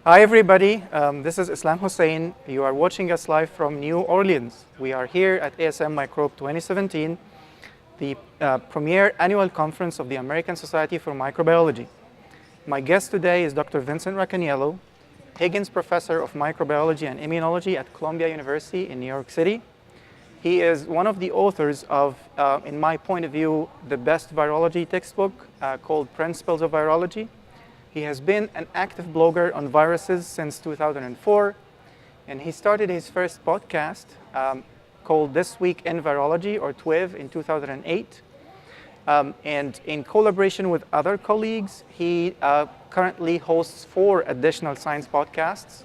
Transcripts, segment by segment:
Hi everybody, this is Islam Hussein. You are watching us live from New Orleans. We are here at ASM Microbe 2017, the premier annual conference of the American Society for Microbiology. My guest today is Dr. Vincent Racaniello, Higgins Professor of Microbiology and Immunology at Columbia University in New York City. He is one of the authors of, in my point of view, the best virology textbook called Principles of Virology. He has been an active blogger on viruses since 2004, and he started his first podcast called This Week in Virology, or TWIV, in 2008. And in collaboration with other colleagues, he currently hosts 4 additional science podcasts.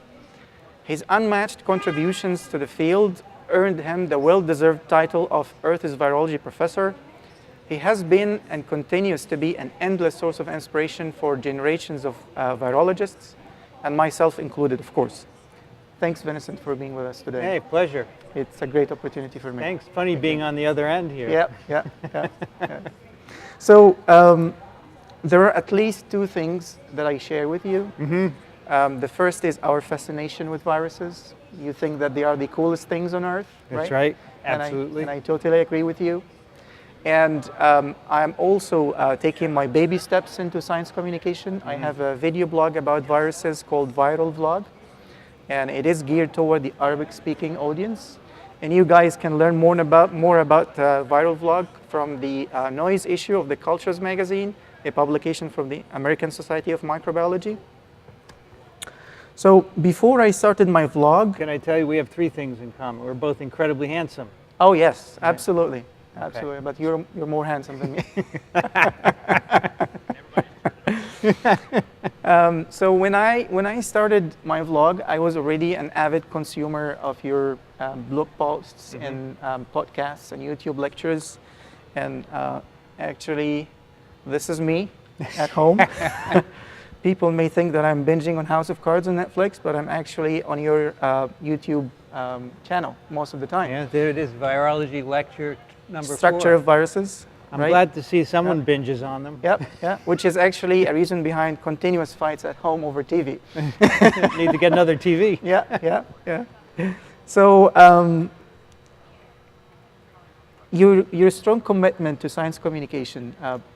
His unmatched contributions to the field earned him the well-deserved title of Earth's Virology Professor. He has been and continues to be an endless source of inspiration for generations of virologists, and myself included, of course. Thanks, Vincent, for being with us today. Hey, pleasure. It's a great opportunity for me. Thanks. Funny being on the other end here. Yeah. So there are at least 2 things that I share with you. The first is our fascination with viruses. You think that they are the coolest things on Earth, right? That's right. Absolutely. And I totally agree with you. And I'm also taking my baby steps into science communication. I have a video blog about viruses called VirolVlog, and it is geared toward the Arabic-speaking audience. And you guys can learn more about VirolVlog from the Noise issue of the Cultures magazine, a publication from the American Society of Microbiology. So before I started my vlog... Can I tell you, we have 3 things in common. We're both incredibly handsome. Oh, yes, absolutely. Okay. Absolutely, but you're more handsome than me. So when I started my vlog, I was already an avid consumer of your blog posts and podcasts and YouTube lectures, and actually, this is me at home. People may think that I'm binging on House of Cards on Netflix, but I'm actually on your YouTube channel most of the time. Yeah, there it is, virology lecture number 4. Structure of viruses. I'm right? glad to see someone binges on them. Yep, which is actually a reason behind continuous fights at home over TV. Need to get another TV. Yeah. So your strong commitment to science communication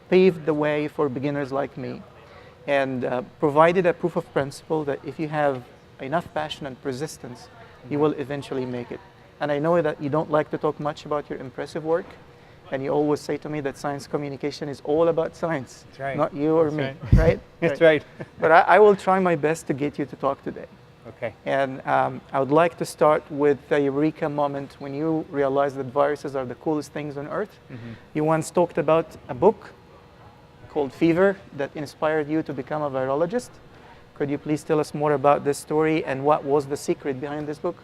paved the way for beginners like me, and provided a proof of principle that if you have enough passion and persistence, you will eventually make it. And I know that you don't like to talk much about your impressive work, and you always say to me that science communication is all about science, That's right. not you or That's me, right? That's right. But I will try my best to get you to talk today. Okay. And I would like to start with a eureka moment when you realized that viruses are the coolest things on Earth. You once talked about a book called Fever that inspired you to become a virologist. Could you please tell us more about this story and what was the secret behind this book?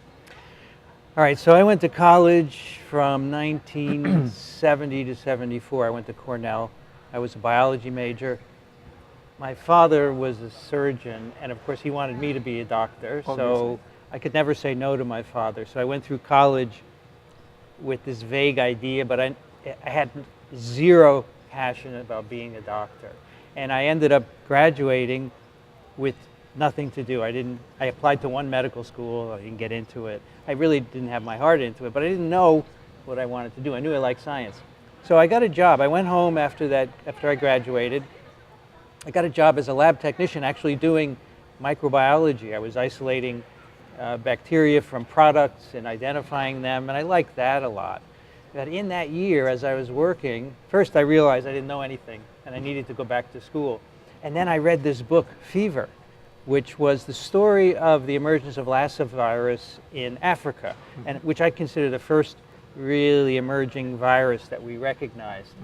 All right, so I went to college from 1970 to 74. I went to Cornell. I was a biology major. My father was a surgeon, and of course he wanted me to be a doctor, so I could never say no to my father. So I went through college with this vague idea, but I had zero passion about being a doctor. And I ended up graduating with nothing to do. I applied to one medical school. I didn't get into it. I really didn't have my heart into it, but I didn't know what I wanted to do. I knew I liked science. So I got a job. I went home after I graduated. I got a job as a lab technician actually doing microbiology. I was isolating bacteria from products and identifying them, and I liked that a lot. But in that year, as I was working, first I realized I didn't know anything, and I needed to go back to school. And then I read this book, Fever, which was the story of the emergence of Lassa virus in Africa, and which I consider the first really emerging virus that we recognized.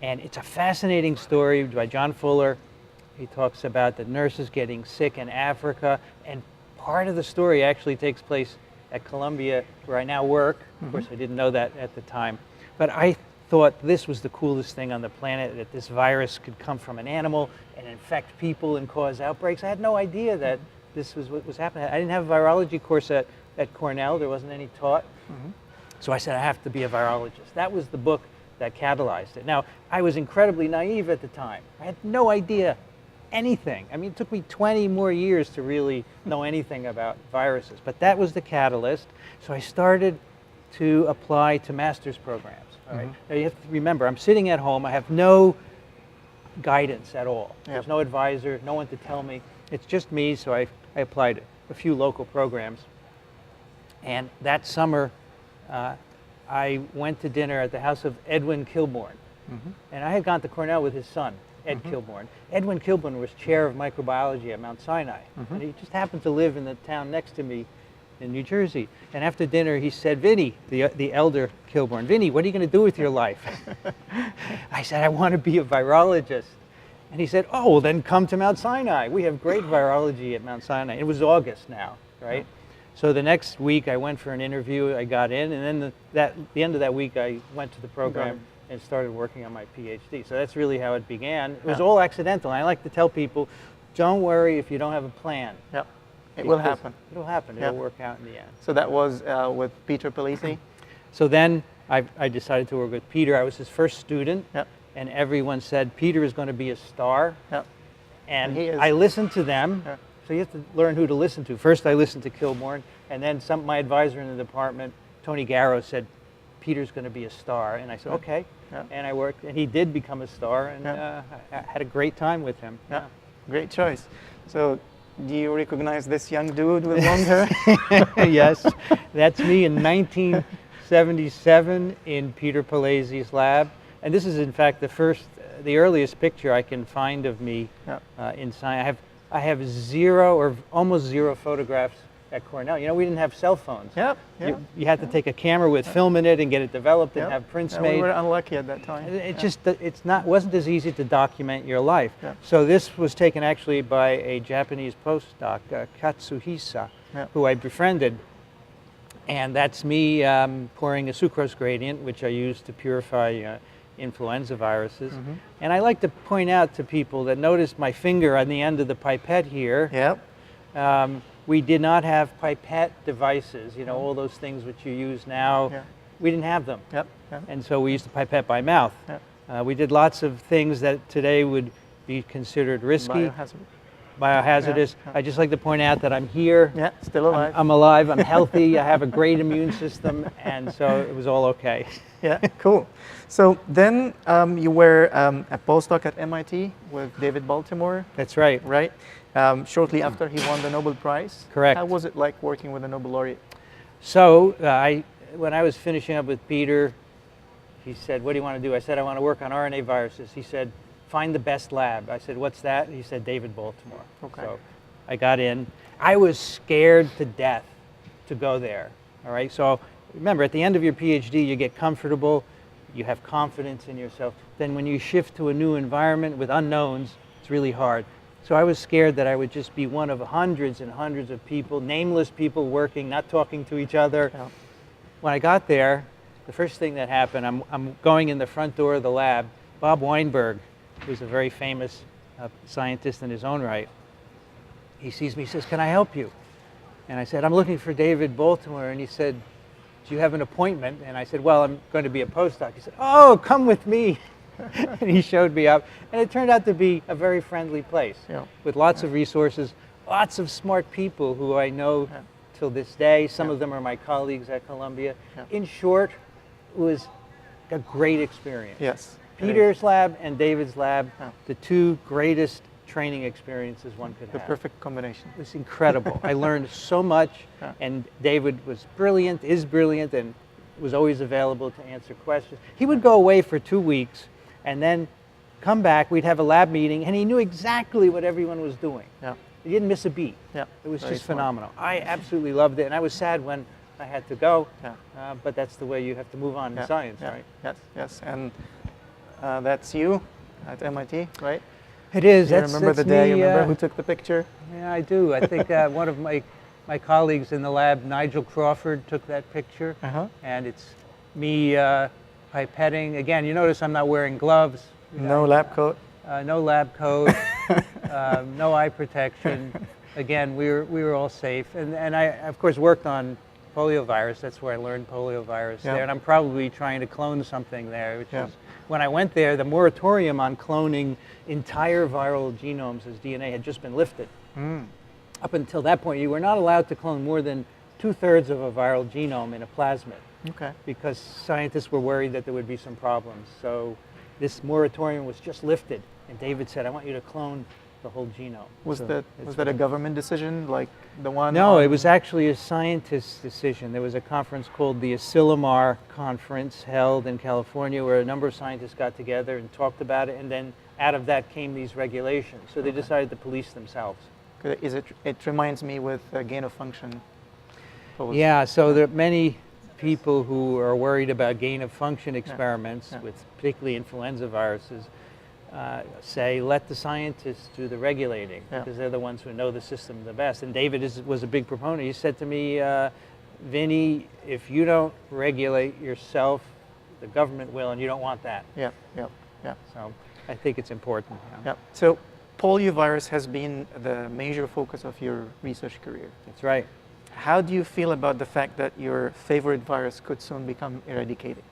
And it's a fascinating story by John Fuller. He talks about the nurses getting sick in Africa, and part of the story actually takes place at Columbia, where I now work. Of course, I didn't know that at the time. But I thought this was the coolest thing on the planet, that this virus could come from an animal and infect people and cause outbreaks. I had no idea that this was what was happening. I didn't have a virology course at Cornell. There wasn't any taught. So I said, I have to be a virologist. That was the book that catalyzed it. Now, I was incredibly naive at the time. I had no idea anything. I mean, it took me 20 more years to really know anything about viruses, but that was the catalyst. So I started to apply to master's programs. All right? Now you have to remember, I'm sitting at home. I have no guidance at all. There's no advisor, no one to tell me. It's just me, so I applied to a few local programs. And that summer, I went to dinner at the house of Edwin Kilbourne. And I had gone to Cornell with his son, Ed Kilbourne. Edwin Kilbourne was chair of microbiology at Mount Sinai. And he just happened to live in the town next to me in New Jersey. And after dinner, he said, Vinny, the elder Kilbourne, Vinny, what are you going to do with your life? I said, I want to be a virologist. And he said, oh, well, then come to Mount Sinai. We have great virology at Mount Sinai. It was August now, right? So the next week, I went for an interview. I got in. And then the end of that week, I went to the program and started working on my PhD. So that's really how it began. It was all accidental. I like to tell people, don't worry if you don't have a plan. Yep. It will happen. It'll happen. It'll work out in the end. So that was with Peter Polisi? So then I decided to work with Peter. I was his first student. Yep. And everyone said, Peter is going to be a star. Yep. And he is. I listened to them. Yep. So you have to learn who to listen to. First, I listened to Kilbourne. And then my advisor in the department, Tony Garrow, said, Peter's going to be a star. And I said, okay. Yep. And I worked. And he did become a star. And I had a great time with him. Yep. Great choice. So do you recognize this young dude with long hair? Yes. That's me in 1977 in Peter Polisi's lab. And this is, in fact, the earliest picture I can find of me in science. I have zero or almost zero photographs at Cornell. You know, we didn't have cell phones. Yep. You had to take a camera with film in it and get it developed and have prints made. We were unlucky at that time. Wasn't as easy to document your life. So this was taken actually by a Japanese postdoc, Katsuhisa, who I befriended. And that's me pouring a sucrose gradient, which I use to purify influenza viruses. And I like to point out to people that notice my finger on the end of the pipette here. Yep. We did not have pipette devices, you know, all those things which you use now. We didn't have them. Yep. And so we used to pipette by mouth. We did lots of things that today would be considered risky. Biohazardous. I just like to point out that I'm here. Yeah, still alive. I'm alive, I'm healthy, I have a great immune system, and so it was all okay. Yeah, cool. So then you were a postdoc at MIT with David Baltimore. That's right. Right? Shortly after he won the Nobel Prize. Correct. How was it like working with a Nobel laureate? So when I was finishing up with Peter, he said, what do you want to do? I said, I want to work on RNA viruses. He said, find the best lab. I said, what's that? He said, David Baltimore. Okay. So I got in. I was scared to death to go there. All right. So remember, at the end of your PhD, you get comfortable, you have confidence in yourself. Then when you shift to a new environment with unknowns, it's really hard. So I was scared that I would just be one of hundreds and hundreds of people, nameless people working, not talking to each other. When I got there, the first thing that happened, I'm going in the front door of the lab. Bob Weinberg, who's a very famous scientist in his own right, he sees me, he says, can I help you? And I said, I'm looking for David Baltimore. And he said, do you have an appointment? And I said, well, I'm going to be a postdoc. He said, oh, come with me. And he showed me up. And it turned out to be a very friendly place with lots of resources, lots of smart people who I know till this day. Some of them are my colleagues at Columbia. In short, it was a great experience. Yes. Peter's lab and David's lab, the two greatest training experiences one could have. The perfect combination. It was incredible. I learned so much, and David was brilliant, is brilliant, and was always available to answer questions. He would go away for 2 weeks and then come back. We'd have a lab meeting, and he knew exactly what everyone was doing. He didn't miss a beat. It was just phenomenal. I absolutely loved it, and I was sad when I had to go, but that's the way you have to move on in science, right? Yes. And that's you at MIT, right? It is. You remember the day? You remember who took the picture? Yeah, I do. I think one of my colleagues in the lab, Nigel Crawford, took that picture. And it's me pipetting. Again, you notice I'm not wearing gloves. No lab coat? No lab coat. No eye protection. Again, we were all safe. And I, of course, worked on poliovirus. That's where I learned poliovirus Yeah. there, and I'm probably trying to clone something there, which Yeah. is, when I went there, the moratorium on cloning entire viral genomes as DNA had just been lifted. Mm. Up until that point, you were not allowed to clone more than 2/3 of a viral genome in a plasmid, Okay. because scientists were worried that there would be some problems. So this moratorium was just lifted, and David said, I want you to clone the whole genome. Was So that it's a government decision, like the one? No, on- it was actually a scientist's decision. There was a conference called the Asilomar Conference held in California where a number of scientists got together and talked about it, and then out of that came these regulations. So they decided to police themselves. Is it? It reminds me with gain of function. pose. Yeah, so there are many people who are worried about gain of function experiments Yeah. with particularly influenza viruses. Say, let the scientists do the regulating, Yeah. because they're the ones who know the system the best. And David was a big proponent. He said to me, Vinny, if you don't regulate yourself, the government will, and you don't want that. Yeah. Yeah. Yeah. So I think it's important. Yeah. So poliovirus has been the major focus of your research career. That's right. How do you feel about the fact that your favorite virus could soon become eradicated?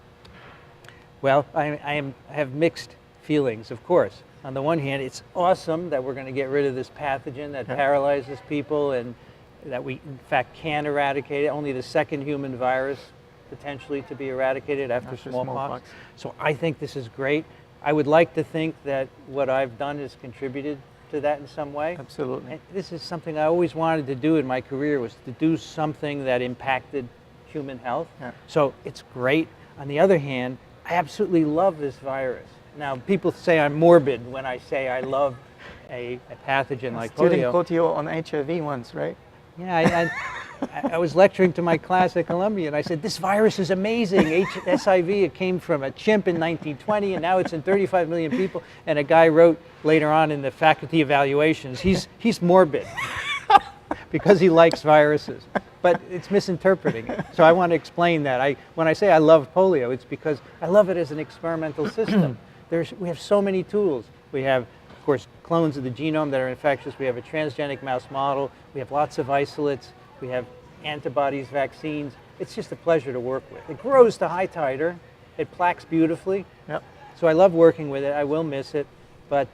Well, I have mixed feelings, of course. On the one hand, it's awesome that we're going to get rid of this pathogen that Yeah. paralyzes people, and that we, in fact, can eradicate it. Only the second human virus potentially to be eradicated after smallpox. So I think this is great. I would like to think that what I've done has contributed to that in some way. Absolutely. And this is something I always wanted to do in my career, was to do something that impacted human health. Yeah. So it's great. On the other hand, I absolutely love this virus. Now, people say I'm morbid when I say I love a pathogen like Student polio. quote you on HIV once, right? Yeah, I was lecturing to my class at Columbia, and I said, this virus is amazing. SIV, it came from a chimp in 1920, and now it's in 35 million people. And a guy wrote later on in the faculty evaluations, he's morbid because he likes viruses. But it's misinterpreting it. So I want to explain that. When I say I love polio, it's because I love it as an experimental system. We have so many tools. We have, of course, clones of the genome that are infectious. We have a transgenic mouse model. We have lots of isolates. We have antibodies, vaccines. It's just a pleasure to work with. It grows to high titer. It plaques beautifully. Yep. So I love working with it. I will miss it. But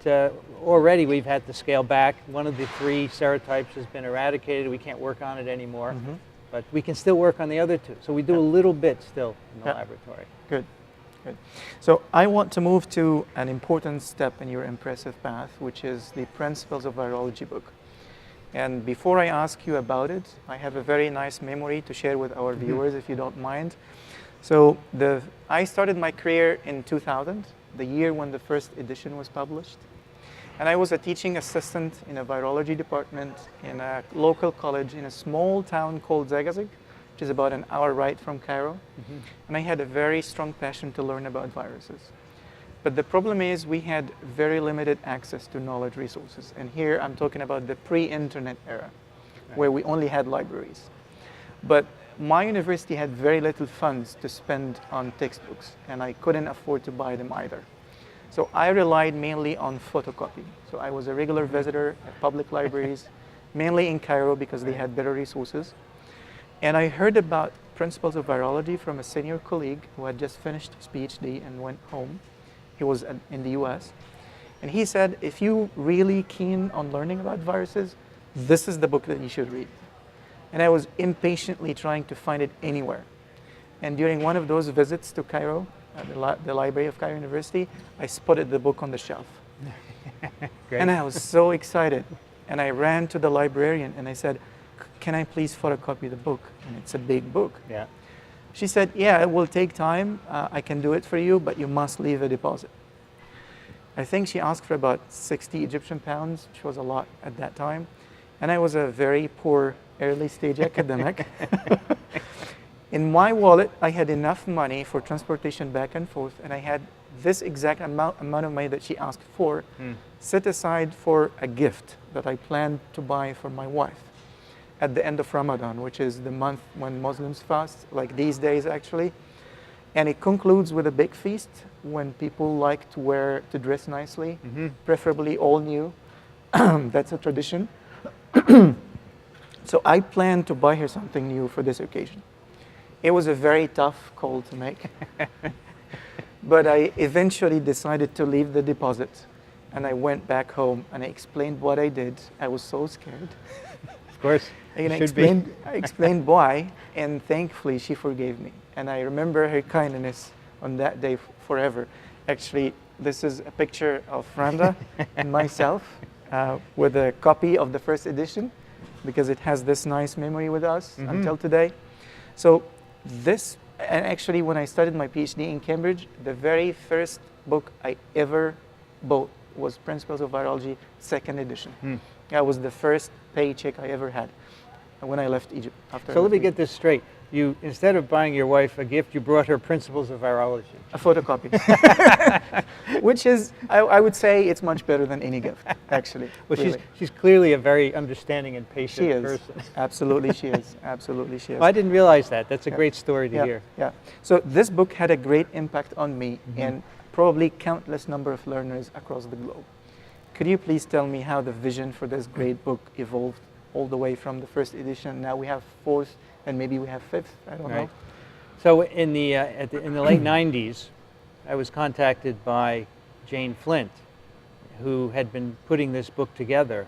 already we've had to scale back. One of the 3 serotypes has been eradicated. We can't work on it anymore. Mm-hmm. But we can still work on the other 2. So we do a little bit still in the laboratory. Good. Good. So I want to move to an important step in your impressive path, which is the Principles of Virology book. And before I ask you about it, I have a very nice memory to share with our viewers, if you don't mind. So I started my career in 2000, the year when the first edition was published. And I was a teaching assistant in a virology department in a local college in a small town called Zagazig, which is about an hour ride from Cairo. And I had a very strong passion to learn about viruses. But the problem is we had very limited access to knowledge resources. And here I'm talking about the pre-internet era, where we only had libraries. But my university had very little funds to spend on textbooks, and I couldn't afford to buy them either. So I relied mainly on photocopy. So I was a regular visitor at public libraries, mainly in Cairo because they had better resources. And I heard about Principles of Virology from a senior colleague who had just finished his PhD and went home. He was in the US. And he said, if you're really keen on learning about viruses, this is the book that you should read. And I was impatiently trying to find it anywhere. And during one of those visits to Cairo, the library of Cairo University, I spotted the book on the shelf. And I was so excited. And I ran to the librarian and I said, can I please photocopy the book? And it's a big book. Yeah. She said, yeah, it will take time. I can do it for you, but you must leave a deposit. I think she asked for about 60 Egyptian pounds, which was a lot at that time. And I was a very poor early stage academic. In my wallet, I had enough money for transportation back and forth, and I had this exact amount of money that she asked for set aside for a gift that I planned to buy for my wife at the end of Ramadan, which is the month when Muslims fast, like these days actually. And it concludes with a big feast when people like to dress nicely, preferably all new. That's a tradition. So I planned to buy her something new for this occasion. It was a very tough call to make. But I eventually decided to leave the deposit. And I went back home and I explained what I did. I was so scared. Of course, And I should be. explained why, and thankfully she forgave me. And I remember her kindness on that day forever. Actually, this is a picture of Randa and myself with a copy of the first edition, because it has this nice memory with us until today. So this, and actually when I started my PhD in Cambridge, the very first book I ever bought was Principles of Virology, second edition. That was the first paycheck I ever had when I left Egypt. So let me get this straight. You, instead of buying your wife a gift, you brought her Principles of Virology. A photocopy. Which is, I would say, it's much better than any gift, actually. Well, really. she's clearly a very understanding and patient She is. person. Absolutely, she is. Absolutely, she is. Well, I didn't realize that. That's a great story to hear. Yeah. So this book had a great impact on me and probably countless number of learners across the globe. Could you please tell me how the vision for this great book evolved all the way from the first edition? Now we have fourth, and maybe we have fifth. I don't know. So in the late 90s, I was contacted by Jane Flint, who had been putting this book together.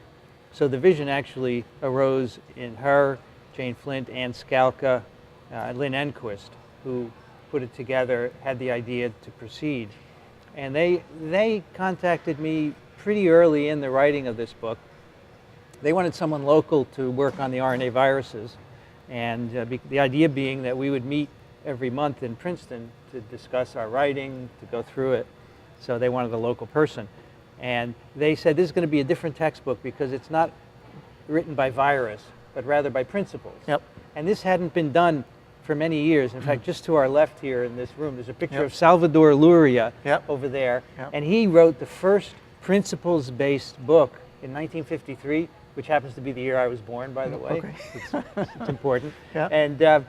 So the vision actually arose in her, Jane Flint, Ann Skalka, Lynn Enquist, who put it together, had the idea to proceed. And they contacted me pretty early in the writing of this book. They wanted someone local to work on the RNA viruses, and the idea being that we would meet every month in Princeton to discuss our writing, to go through it. So they wanted a local person. And they said this is going to be a different textbook because it's not written by virus, but rather by principles. Yep. And this hadn't been done for many years. In fact, just to our left here in this room, there's a picture of Salvador Luria over there. And he wrote the first principles-based book in 1953, which happens to be the year I was born, by the way. It's important. And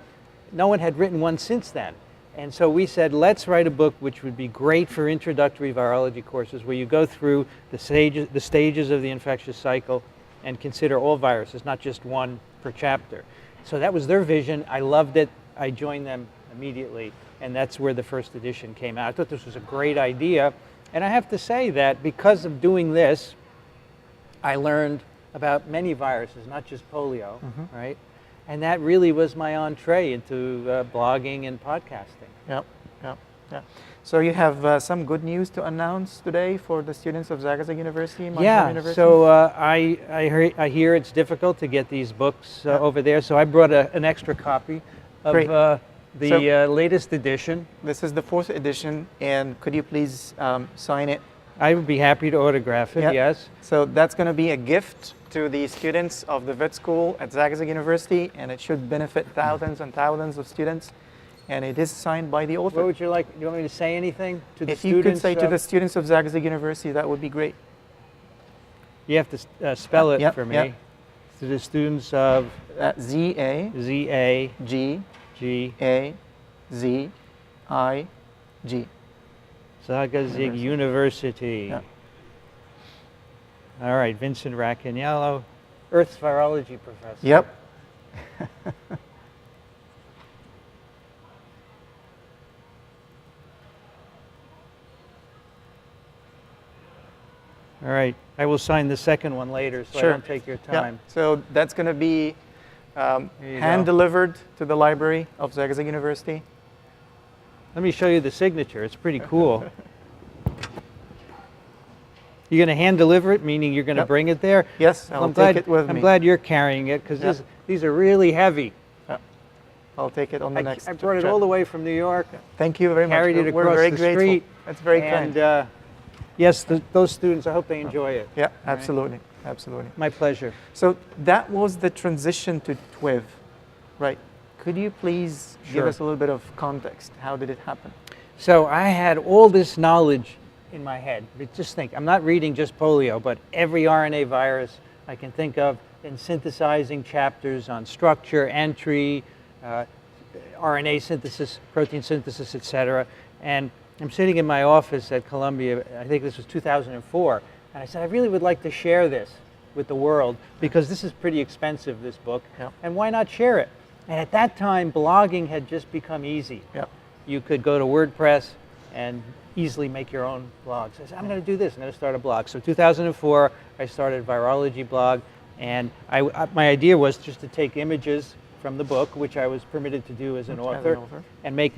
no one had written one since then. And so we said, let's write a book which would be great for introductory virology courses, where you go through the stages of the infectious cycle and consider all viruses, not just one per chapter. So that was their vision. I loved it. I joined them immediately, and that's where the first edition came out. I thought this was a great idea. And I have to say that because of doing this, I learned about many viruses, not just polio, right? And that really was my entree into blogging and podcasting. Yeah. So you have some good news to announce today for the students of Zagazig University, University? So I hear it's difficult to get these books over there, so I brought an extra copy of the latest edition. This is the fourth edition, and could you please sign it? I would be happy to autograph it, yes. So that's going to be a gift to the students of the vet school at Zagazig University, and it should benefit thousands and thousands of students. And it is signed by the author. What would you like? Do you want me to say anything to the students? If you could say to the students of Zagazig University, that would be great. You have to spell it for me. To the students of Z-A-G-A-Z-I-G. Zagazig University. All right, Vincent Racaniello, Earth's virology professor. Yep. All right, I will sign the second one later, so I don't take your time. So that's going to be hand-delivered to the library of Zagazig University. Let me show you the signature. It's pretty cool. You're going to hand-deliver it, meaning you're going to bring it there? Yes, I'll take it with me. I'm glad you're carrying it, because these are really heavy. I'll take it on the next I brought it all the way from New York. Thank you very much. Carried it across the street. That's very kind. And yes, those students, I hope they enjoy it. Yeah, absolutely. Absolutely. My pleasure. So that was the transition to TWIV, right? Could you please give us a little bit of context? How did it happen? So I had all this knowledge in my head. But just think, I'm not reading just polio, but every RNA virus I can think of, and synthesizing chapters on structure, entry, RNA synthesis, protein synthesis, etc. And I'm sitting in my office at Columbia, I think this was 2004, and I said, I really would like to share this with the world, because this is pretty expensive, this book, and why not share it? And at that time, blogging had just become easy. Yeah. You could go to WordPress and easily make your own blog. So I said, I'm going to do this. I'm going to start a blog. So 2004, I started Virology blog. And my idea was just to take images from the book, which I was permitted to do as an author, and make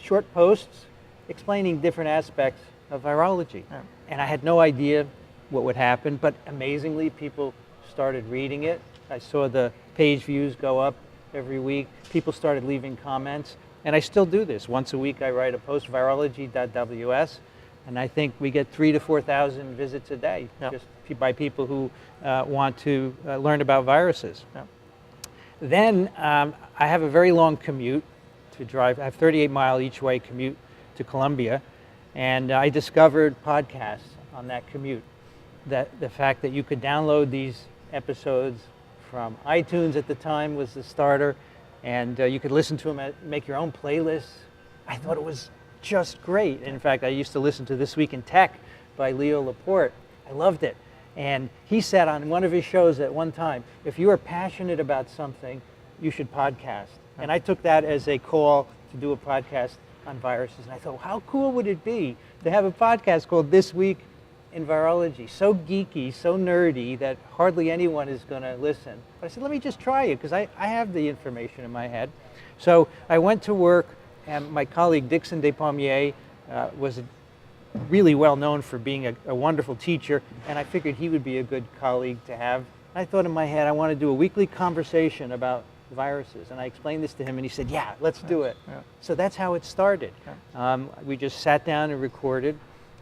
short posts explaining different aspects of virology. Yeah. And I had no idea what would happen, but amazingly, people started reading it. I saw the page views go up every week. People started leaving comments, and I still do this. Once a week, I write a post, virology.ws, and I think we get 3,000 to 4,000 visits a day, just by people who want to learn about viruses. Yeah. Then I have a very long commute to drive. I have 38-mile each way commute to Columbia, and I discovered podcasts on that commute. That the fact that you could download these episodes from iTunes at the time was the starter, and you could listen to them, make your own playlists. I thought it was just great. In fact, I used to listen to This Week in Tech by Leo Laporte. I loved it. And he said on one of his shows at one time, if you are passionate about something, you should podcast. And I took that as a call to do a podcast on viruses. And I thought, how cool would it be to have a podcast called This Week in Virology? So geeky, so nerdy that hardly anyone is going to listen. But I said, let me just try it, because I have the information in my head. So I went to work, and my colleague Dixon Despommier was really well known for being a wonderful teacher, and I figured he would be a good colleague to have. I thought in my head, I want to do a weekly conversation about viruses, and I explained this to him, and he said, yeah, let's do it. Yeah. So that's how it started. Yeah. We just sat down and recorded,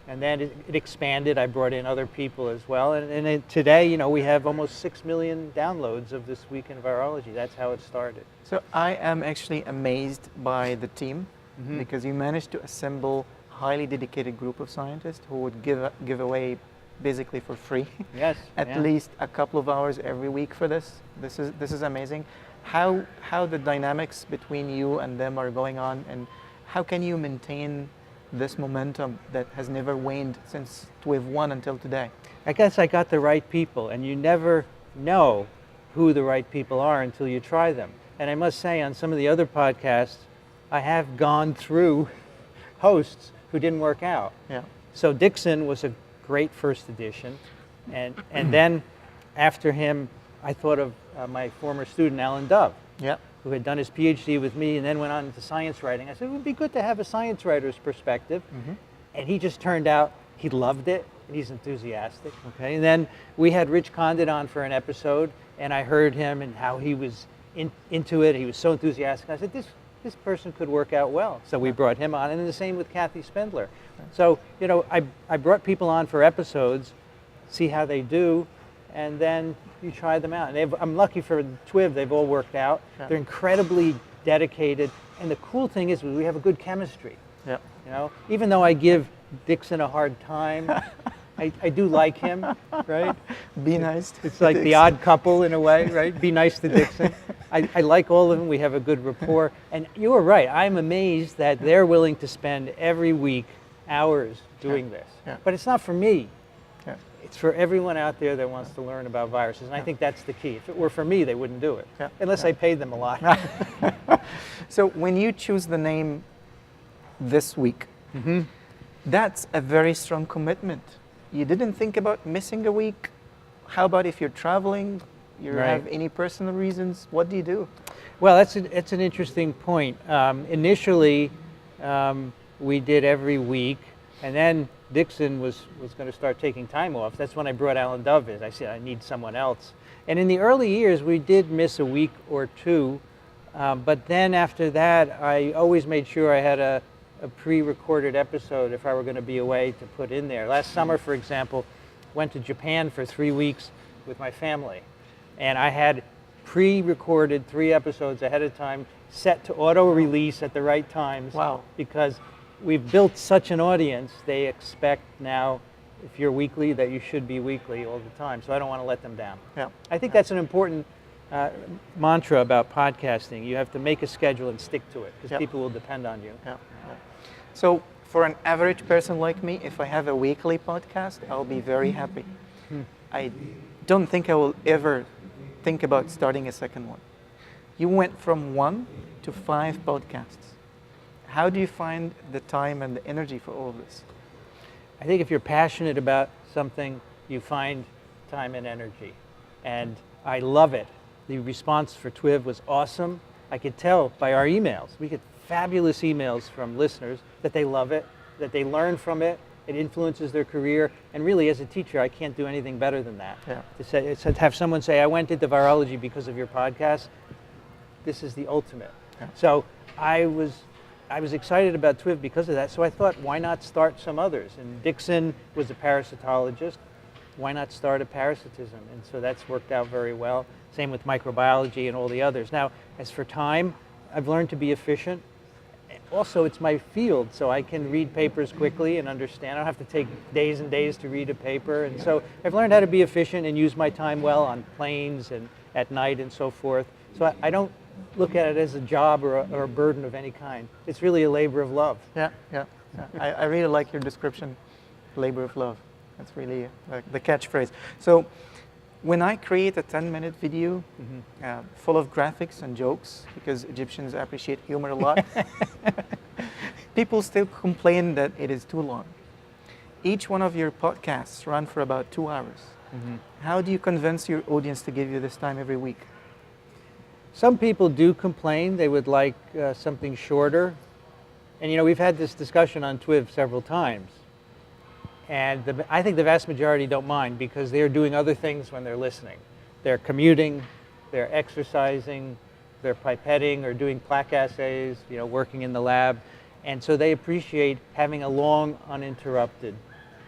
and then it expanded. I brought in other people as well, and today, you know, we have almost 6 million downloads of This Week in Virology. That's how it started. So I am actually amazed by the team, because you managed to assemble highly dedicated group of scientists who would give away basically for free at least a couple of hours every week for this. This is amazing. How the dynamics between you and them are going on, and how can you maintain this momentum that has never waned since Wave 1 until today? I guess I got the right people, and you never know who the right people are until you try them. And I must say, on some of the other podcasts, I have gone through hosts who didn't work out. Yeah. So Dixon was a great first edition, and then after him, I thought of my former student Alan Dove, who had done his PhD with me and then went on into science writing. I said it would be good to have a science writer's perspective, and he just turned out he loved it and he's enthusiastic. Okay, and then we had Rich Condit on for an episode, and I heard him and how he was into it. He was so enthusiastic. I said this person could work out well. So we brought him on, and then the same with Kathy Spindler. So, you know, I brought people on for episodes, see how they do, and then you try them out. And I'm lucky for TWIV, they've all worked out. They're incredibly dedicated, and the cool thing is we have a good chemistry. You know, even though I give Dixon a hard time, I do like him, right? Be nice. It's like Dixon. The odd couple in a way, right? Be nice to Dixon. I like all of them. We have a good rapport. And you were right. I'm amazed that they're willing to spend every week hours doing this. But it's not for me. It's for everyone out there that wants to learn about viruses. And I think that's the key. If it were for me, they wouldn't do it. Unless I paid them a lot. So when you choose the name This Week, that's a very strong commitment. You didn't think about missing a week? How about if you're traveling, you have any personal reasons? What do you do? Well, that's an interesting point. Initially, we did every week, and then Dixon was going to start taking time off. That's when I brought Alan Dove in. I said, I need someone else. And in the early years, we did miss a week or two, but then after that, I always made sure I had a pre-recorded episode if I were going to be away to put in there. Last summer, for example, went to Japan for 3 weeks with my family, and I had pre-recorded 3 episodes ahead of time, set to auto-release at the right times. Wow. Because we've built such an audience, they expect now, if you're weekly, that you should be weekly all the time, so I don't want to let them down. I think that's an important mantra about podcasting. You have to make a schedule and stick to it, because people will depend on you. So for an average person like me, if I have a weekly podcast, I'll be very happy. I don't think I will ever think about starting a second one. You went from 1 to 5 podcasts. How do you find the time and the energy for all of this? I think if you're passionate about something, you find time and energy. And I love it. The response for TWIV was awesome. I could tell by our emails. We get fabulous emails from listeners that they love it, that they learn from it, it influences their career. And really, as a teacher, I can't do anything better than that. Yeah. To have someone say, I went into virology because of your podcast, this is the ultimate. Yeah. So I was excited about TWIV because of that. So I thought, why not start some others? And Dixon was a parasitologist. Why not start a parasitism? And so that's worked out very well. Same with microbiology and all the others. Now, as for time, I've learned to be efficient. Also, it's my field, so I can read papers quickly and understand. I don't have to take days and days to read a paper. And so I've learned how to be efficient and use my time well on planes and at night and so forth. So I don't look at it as a job or a burden of any kind. It's really a labor of love. Yeah. I really like your description, labor of love. That's really the catchphrase. So when I create a 10-minute video full of graphics and jokes, because Egyptians appreciate humor a lot, people still complain that it is too long. Each one of your podcasts run for about 2 hours. How do you convince your audience to give you this time every week? Some people do complain. They would like something shorter. And we've had this discussion on TWIV several times. And I think the vast majority don't mind because they're doing other things when they're listening. They're commuting, they're exercising, they're pipetting or doing plaque assays, working in the lab. And so they appreciate having a long, uninterrupted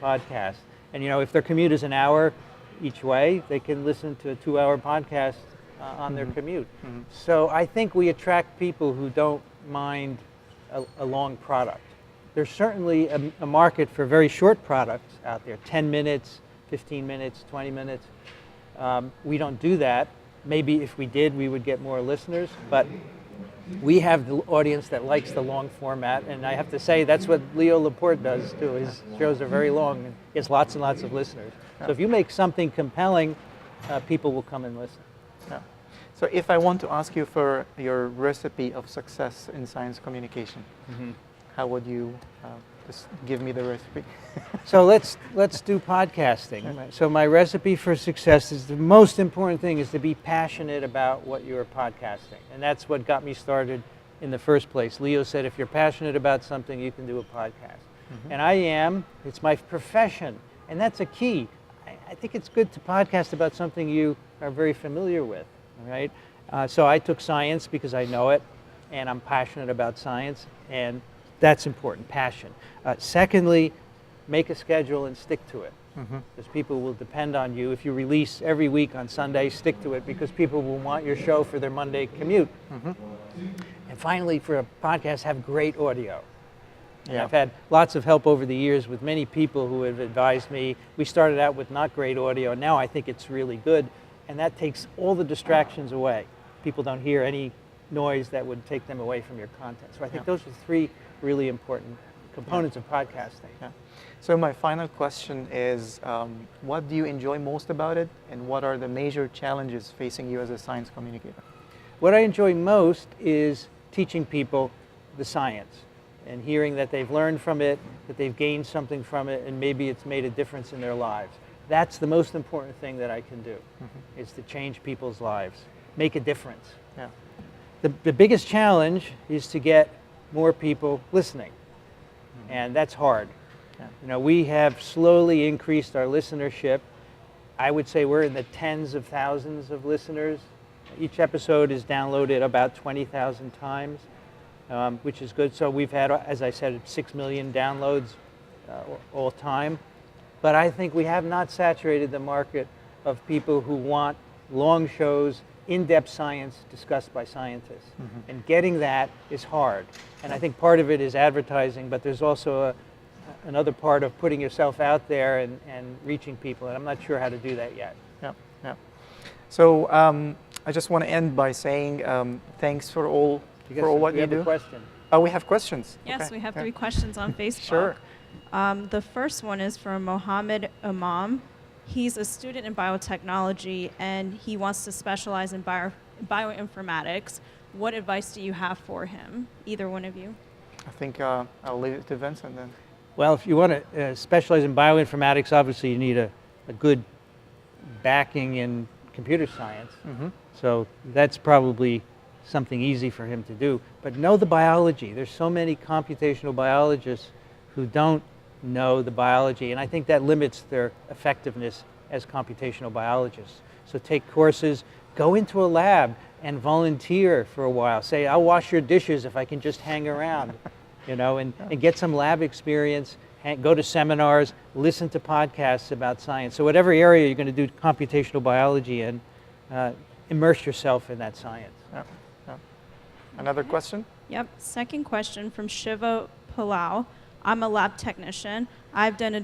podcast. And if their commute is an hour each way, they can listen to a 2-hour podcast on their commute. So I think we attract people who don't mind a long product. There's certainly a market for very short products out there, 10 minutes, 15 minutes, 20 minutes. We don't do that. Maybe if we did, we would get more listeners, but we have the audience that likes the long format, and I have to say that's what Leo Laporte does too. His shows are very long and he has lots and lots of listeners. So if you make something compelling, people will come and listen. Yeah. So if I want to ask you for your recipe of success in science communication, how would you just give me the recipe? So let's do podcasting. So my recipe for success is the most important thing is to be passionate about what you're podcasting. And that's what got me started in the first place. Leo said, if you're passionate about something, you can do a podcast. And I am. It's my profession. And that's a key. I think it's good to podcast about something you are very familiar with, right? So I took science because I know it, and I'm passionate about science. And that's important, passion. Secondly, make a schedule and stick to it. Because people will depend on you. If you release every week on Sunday, stick to it because people will want your show for their Monday commute. And finally, for a podcast, have great audio. And I've had lots of help over the years with many people who have advised me. We started out with not great audio, and now I think it's really good. And that takes all the distractions away. People don't hear any noise that would take them away from your content. So I think those are 3 really important components of podcasting. So my final question is, what do you enjoy most about it, and what are the major challenges facing you as a science communicator? What I enjoy most is teaching people the science and hearing that they've learned from it, that they've gained something from it, and maybe it's made a difference in their lives. That's the most important thing that I can do, is to change people's lives, make a difference. The biggest challenge is to get more people listening, and that's hard. We have slowly increased our listenership. I would say we're in the tens of thousands of listeners. Each episode is downloaded about 20,000 times, which is good. So we've had, as I said, 6 million downloads all time. But I think we have not saturated the market of people who want long shows, in-depth science discussed by scientists. And getting that is hard. And I think part of it is advertising, but there's also another part of putting yourself out there and reaching people, and I'm not sure how to do that yet. So I just want to end by saying thanks for all what you do. We have a question. Oh, we have questions. Yes, we have 3 questions on Facebook. Sure. The first one is from Mohammed Imam. He's a student in biotechnology, and he wants to specialize in bioinformatics. What advice do you have for him? Either one of you. I think I'll leave it to Vincent then. Well, if you want to specialize in bioinformatics, obviously you need a good backing in computer science. So that's probably something easy for him to do. But know the biology. There's so many computational biologists who don't know the biology, and I think that limits their effectiveness as computational biologists. So take courses, go into a lab and volunteer for a while. Say, I'll wash your dishes if I can just hang around, you know, and get some lab experience, go to seminars, listen to podcasts about science. So whatever area you're going to do computational biology in, immerse yourself in that science. Another question? Yep. Second question from Shiva Palau. I'm a lab technician. I've done a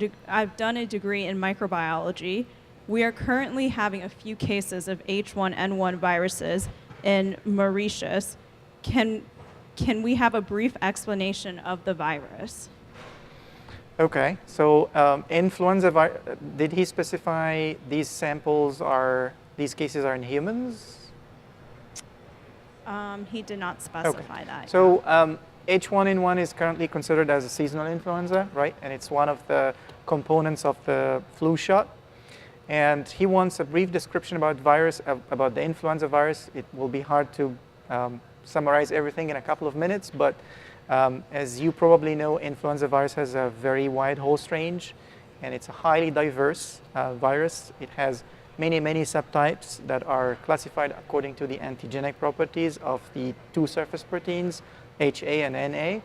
degree in microbiology. We are currently having a few cases of H1N1 viruses in Mauritius. Can we have a brief explanation of the virus? Okay, so influenza did he specify these cases are in humans? He did not specify that. So H1N1 is currently considered as a seasonal influenza, right? And it's one of the components of the flu shot. And he wants a brief description about about the influenza virus. It will be hard to summarize everything in a couple of minutes, but as you probably know, influenza virus has a very wide host range, and it's a highly diverse virus. It has many subtypes that are classified according to the antigenic properties of the two surface proteins, HA and NA.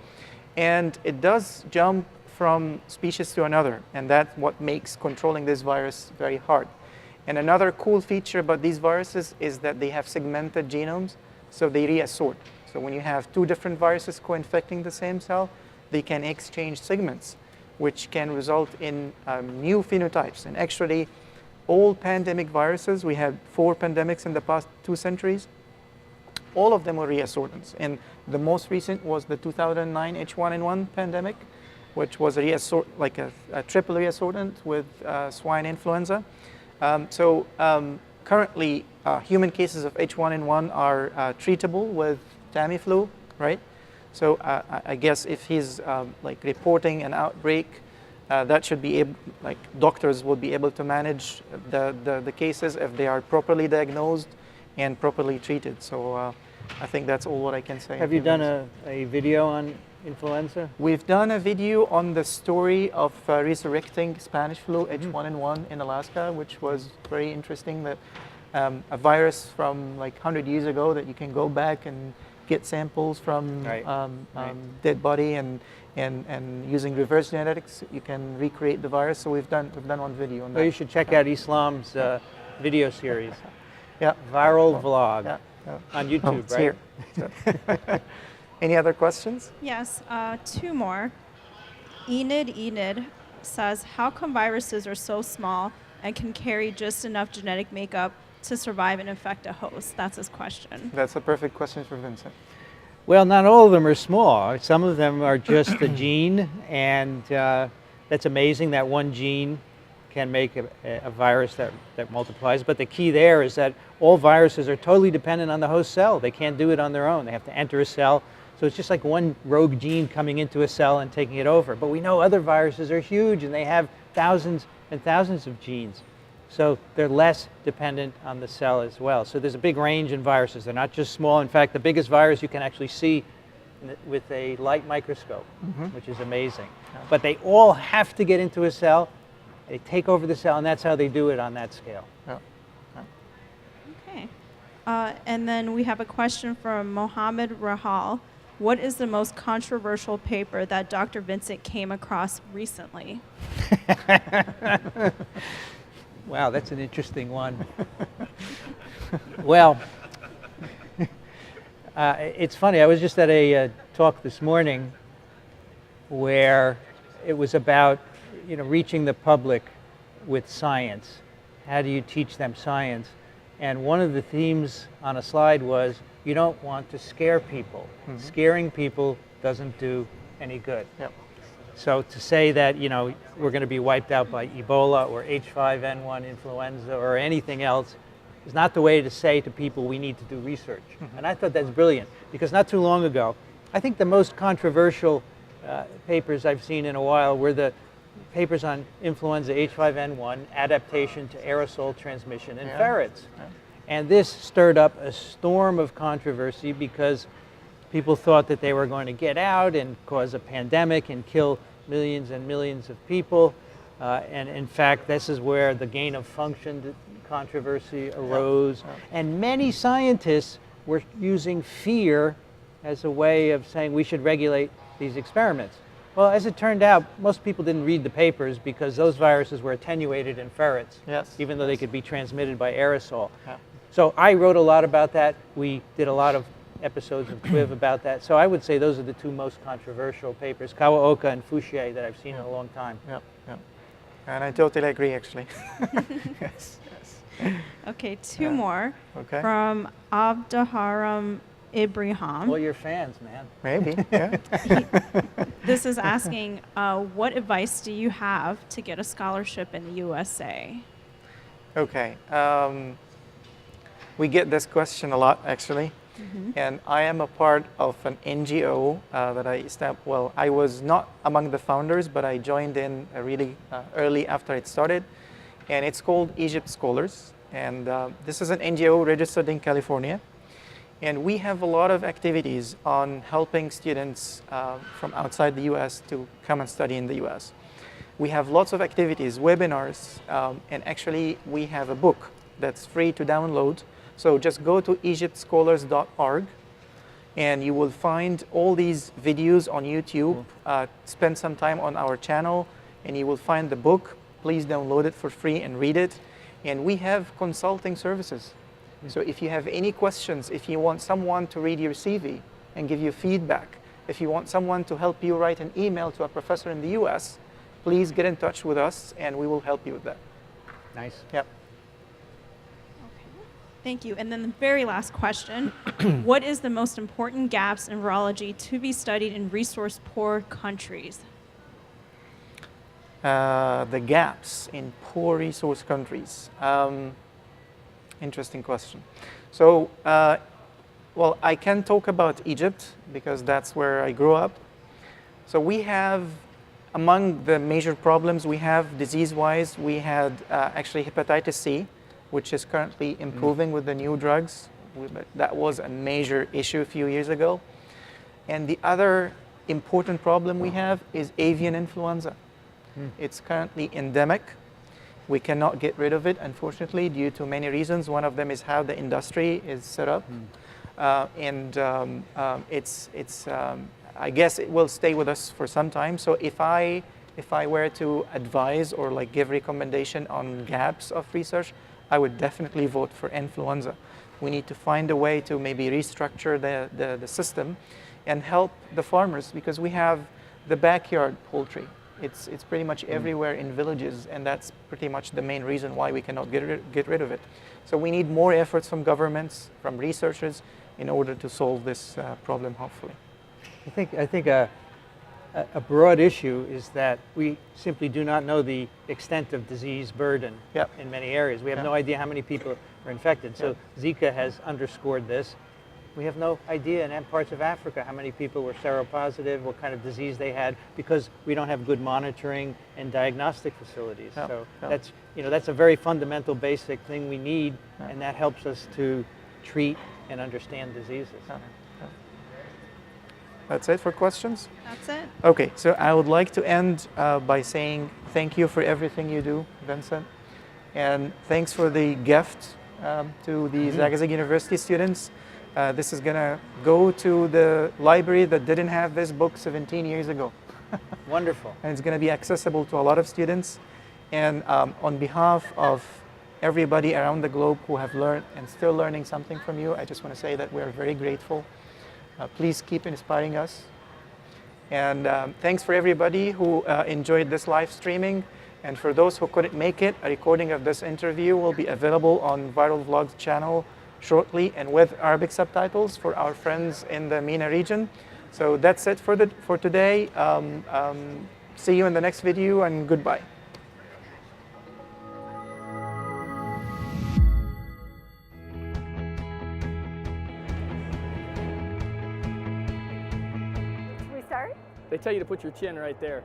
And it does jump from species to another, and that's what makes controlling this virus very hard. And another cool feature about these viruses is that they have segmented genomes, so they reassort. So when you have two different viruses co-infecting the same cell, they can exchange segments, which can result in new phenotypes. And actually, all pandemic viruses, we had 4 pandemics in the past 2 centuries, all of them were reassortants. And the most recent was the 2009 H1N1 pandemic, which was a triple reassortant with swine influenza. Currently, human cases of H1N1 are treatable with Tamiflu, right? So I guess if he's reporting an outbreak, that should be able, doctors will be able to manage the cases if they are properly diagnosed and properly treated. So I think that's all what I can say. Have you done a video on influenza? We've done a video on the story of resurrecting Spanish flu H1N1 in Alaska, which was very interesting. That a virus from 100 years ago that you can go back and get samples from dead body, and using reverse genetics, you can recreate the virus. So we've done one video on that. Well, you should check out Islam's video series. Yeah. VirolVlog on Oh, YouTube, it's right? here. Any other questions? Yes, 2 more. Enid says, how come viruses are so small and can carry just enough genetic makeup to survive and infect a host? That's his question. That's a perfect question for Vincent. Well, not all of them are small. Some of them are just a gene, and that's amazing that one gene can make a virus that multiplies. But the key there is that all viruses are totally dependent on the host cell. They can't do it on their own. They have to enter a cell. So it's just like one rogue gene coming into a cell and taking it over. But we know other viruses are huge, and they have thousands and thousands of genes. So they're less dependent on the cell as well. So there's a big range in viruses. They're not just small. In fact, the biggest virus you can actually see with a light microscope, which is amazing. But they all have to get into a cell. They take over the cell, and that's how they do it on that scale. Okay. And then we have a question from Mohammed Rahal. What is the most controversial paper that Dr. Vincent came across recently? Wow, that's an interesting one. Well, it's funny. I was just at a talk this morning where it was about reaching the public with science. How do you teach them science? And one of the themes on a slide was you don't want to scare people. Scaring people doesn't do any good. Yep. So to say that we're going to be wiped out by Ebola or H5N1 influenza or anything else is not the way to say to people we need to do research. And I thought that's brilliant, because not too long ago, I think the most controversial papers I've seen in a while were the papers on influenza H5N1, adaptation to aerosol transmission in ferrets. Yeah. And this stirred up a storm of controversy because people thought that they were going to get out and cause a pandemic and kill millions and millions of people. And in fact, this is where the gain of function controversy arose. And many scientists were using fear as a way of saying we should regulate these experiments. Well, as it turned out, most people didn't read the papers because those viruses were attenuated in ferrets, even though they could be transmitted by aerosol. So I wrote a lot about that. We did a lot of episodes of Quiv about that. So I would say those are the two most controversial papers, Kawaoka and Fouchier, that I've seen in a long time. And I totally agree, actually. Yes. Okay, two more from Abdaharam Ibrahim. Well, you're fans, man. Maybe, yeah. This is asking, what advice do you have to get a scholarship in the USA? Okay. We get this question a lot, actually. And I am a part of an NGO that I established. Well, I was not among the founders, but I joined in really early after it started. And it's called Egypt Scholars. And this is an NGO registered in California. And we have a lot of activities on helping students from outside the US to come and study in the US. We have lots of activities, webinars, and actually we have a book that's free to download. So just go to egyptscholars.org and you will find all these videos on YouTube. Spend some time on our channel and you will find the book. Please download it for free and read it. And we have consulting services. So if you have any questions, if you want someone to read your CV and give you feedback, if you want someone to help you write an email to a professor in the US, please get in touch with us and we will help you with that. Nice. Yep. Thank you. And then the very last question, what is the most important gaps in virology to be studied in resource-poor countries? The gaps in poor resource countries. Interesting question. So, well, I can talk about Egypt because that's where I grew up. So we have, among the major problems we have disease-wise, we had actually hepatitis C, which is currently improving with the new drugs. That was a major issue a few years ago. And the other important problem we have is avian influenza. It's currently endemic. We cannot get rid of it, unfortunately, due to many reasons. One of them is how the industry is set up. I guess it will stay with us for some time. So if I were to advise or like give recommendation on gaps of research, I would definitely vote for influenza. We need to find a way to maybe restructure the system and help the farmers because we have the backyard poultry. It's pretty much everywhere in villages, and that's pretty much the main reason why we cannot get rid of it. So we need more efforts from governments, from researchers, in order to solve this problem, hopefully. I think a broad issue is that we simply do not know the extent of disease burden in many areas. We have no idea how many people are infected. So Zika has underscored this. We have no idea in parts of Africa how many people were seropositive, what kind of disease they had, because we don't have good monitoring and diagnostic facilities. So that's a very fundamental, basic thing we need, and that helps us to treat and understand diseases. That's it for questions? That's it. Okay, so I would like to end by saying thank you for everything you do, Vincent. And thanks for the gift to the Zagazig University students. This is going to go to the library that didn't have this book 17 years ago. Wonderful. And it's going to be accessible to a lot of students. And on behalf of everybody around the globe who have learned and still learning something from you, I just want to say that we are very grateful. Please keep inspiring us. And thanks for everybody who enjoyed this live streaming. And for those who couldn't make it, a recording of this interview will be available on VirolVlog's channel shortly and with Arabic subtitles for our friends in the MENA region. So that's it for today. See you in the next video and goodbye. They tell you to put your chin right there.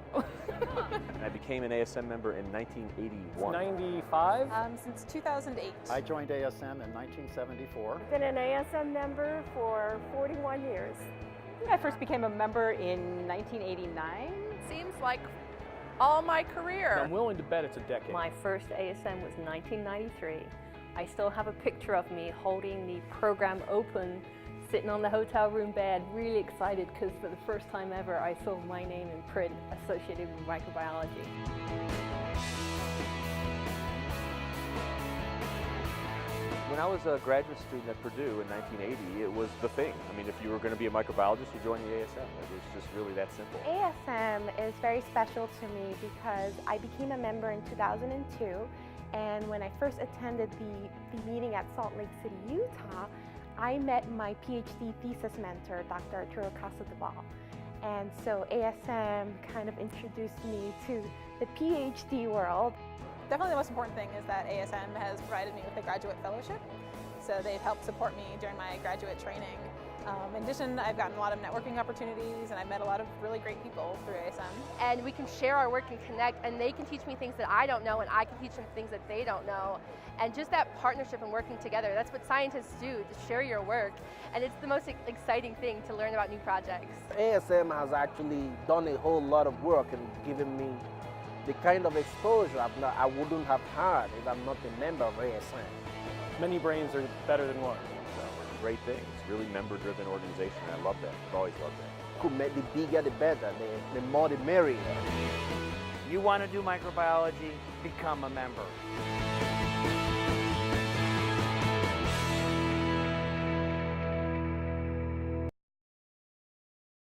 I became an ASM member in 1981. 95? Since 2008. I joined ASM in 1974. Been an ASM member for 41 years. I first became a member in 1989. Seems like all my career. I'm willing to bet it's a decade. My first ASM was 1993. I still have a picture of me holding the program open, sitting on the hotel room bed, really excited because for the first time ever I saw my name in print associated with microbiology. When I was a graduate student at Purdue in 1980, it was the thing. I mean, if you were going to be a microbiologist, you joined the ASM. It was just really that simple. ASM is very special to me because I became a member in 2002, and when I first attended the meeting at Salt Lake City, Utah, I met my PhD thesis mentor, Dr. Arturo Casadevall. And so ASM kind of introduced me to the PhD world. Definitely the most important thing is that ASM has provided me with a graduate fellowship. So they've helped support me during my graduate training. In addition, I've gotten a lot of networking opportunities and I've met a lot of really great people through ASM. And we can share our work and connect, and they can teach me things that I don't know, and I can teach them things that they don't know. And just that partnership and working together, that's what scientists do, to share your work. And it's the most exciting thing to learn about new projects. ASM has actually done a whole lot of work and given me the kind of exposure I wouldn't have had if I'm not a member of ASM. Many brains are better than one. So, great thing. It's a really member-driven organization, and I love that. I've always loved that. Could make the bigger the better, the more the merrier. You want to do microbiology, become a member.